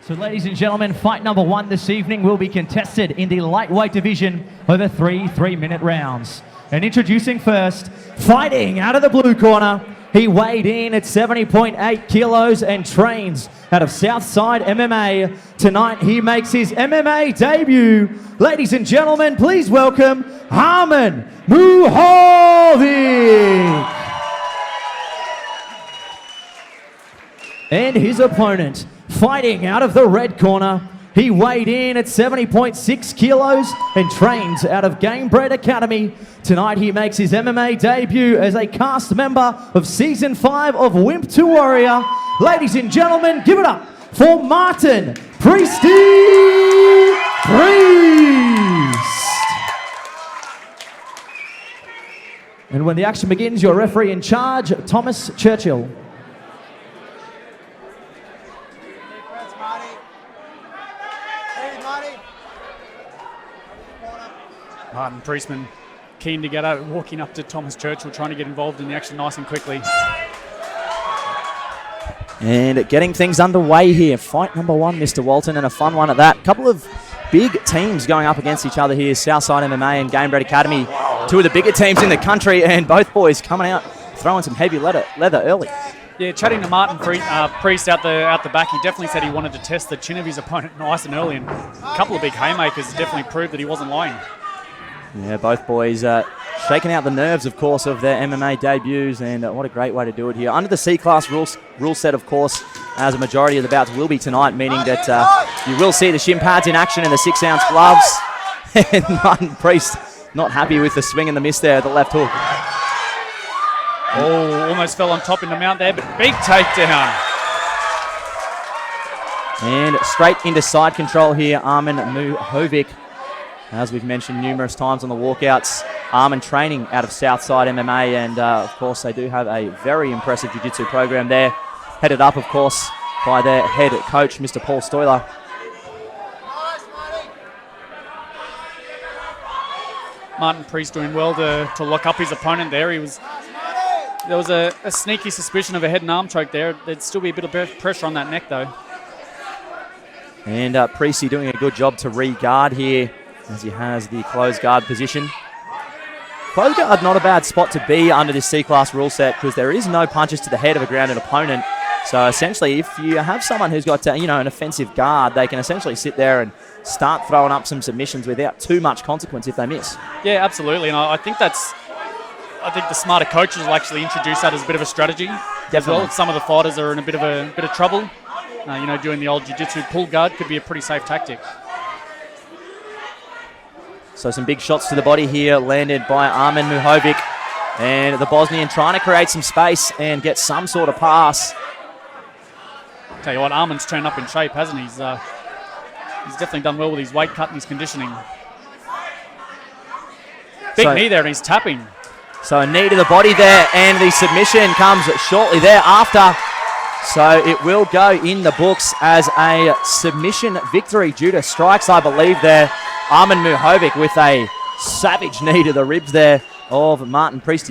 So ladies and gentlemen, fight number one this evening will be contested in the lightweight division over three-minute rounds. And introducing first, fighting out of the blue corner, he weighed in at 70.8 kilos and trains out of Southside MMA. Tonight he makes his MMA debut. Ladies and gentlemen, please welcome Arman Muhovic. And his opponent, fighting out of the red corner, he weighed in at 70.6 kilos and trains out of Gamebred Academy. Tonight he makes his MMA debut as a cast member of Season 5 of Wimp to Warrior. Ladies and gentlemen, give it up for Martin Priest. And when the action begins, your referee in charge, Thomas Churchill. Martin Priestman keen to get out, walking up to Thomas Churchill, trying to get involved in the action nice and quickly. And getting things underway here. Fight number one, Mr. Walton, and a fun one at that. Couple of big teams going up against each other here. Southside MMA and Gamebred Academy. Two of the bigger teams in the country, and both boys coming out, throwing some heavy leather early. Yeah, chatting to Martin Priest out the back, he definitely said he wanted to test the chin of his opponent nice and early, and a couple of big haymakers definitely proved that he wasn't lying. Yeah, both boys shaking out the nerves, of course, of their MMA debuts, and what a great way to do it here. Under the C-Class rule set, of course, as a majority of the bouts will be tonight, meaning that you will see the shin pads in action and the 6-ounce gloves. And Martin Priest not happy with the swing and the miss there at the left hook. Oh, almost fell on top in the mount there, but big takedown. And straight into side control here, Arman Muhovic. As we've mentioned numerous times on the walkouts, Arman training out of Southside MMA, and of course they do have a very impressive jiu-jitsu program there, headed up, of course, by their head coach, Mr. Paul Stoiler. Martin Priest doing well to lock up his opponent there. There was a sneaky suspicion of a head and arm choke there. There'd still be a bit of pressure on that neck, though. And Priesty doing a good job to re-guard here, as he has the closed guard position. Closed guard, not a bad spot to be under this C-Class rule set, because there is no punches to the head of a grounded opponent. So essentially, if you have someone who's got an offensive guard, they can essentially sit there and start throwing up some submissions without too much consequence if they miss. Yeah, absolutely, and I think the smarter coaches will actually introduce that as a bit of a strategy. Definitely. As well. If some of the fighters are in a bit of trouble, doing the old jiu-jitsu pull guard could be a pretty safe tactic. So some big shots to the body here landed by Arman Muhovic, and the Bosnian trying to create some space and get some sort of pass. Tell you what, Arman's turned up in shape, hasn't he? He's definitely done well with his weight cut and his conditioning. Big knee there, and he's tapping. So a knee to the body there, and the submission comes shortly thereafter. So it will go in the books as a submission victory due to strikes, I believe, there. Arman Muhovic with a savage knee to the ribs there of Martin Priest.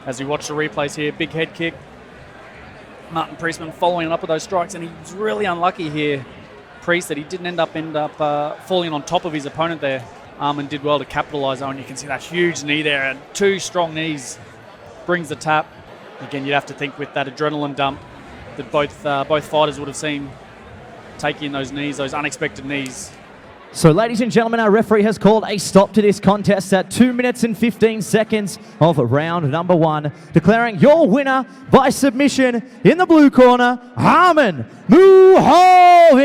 As we watch the replays here, big head kick. Martin Priestman following up with those strikes, and he's really unlucky here, Priest, that he didn't end up falling on top of his opponent there. Arman did well to capitalise on. You can see that huge knee there, and two strong knees brings the tap. Again, you'd have to think with that adrenaline dump that both fighters would have seen taking those knees, those unexpected knees. So ladies and gentlemen, our referee has called a stop to this contest at 2 minutes and 15 seconds of round number one, declaring your winner by submission in the blue corner, Arman Muhovic.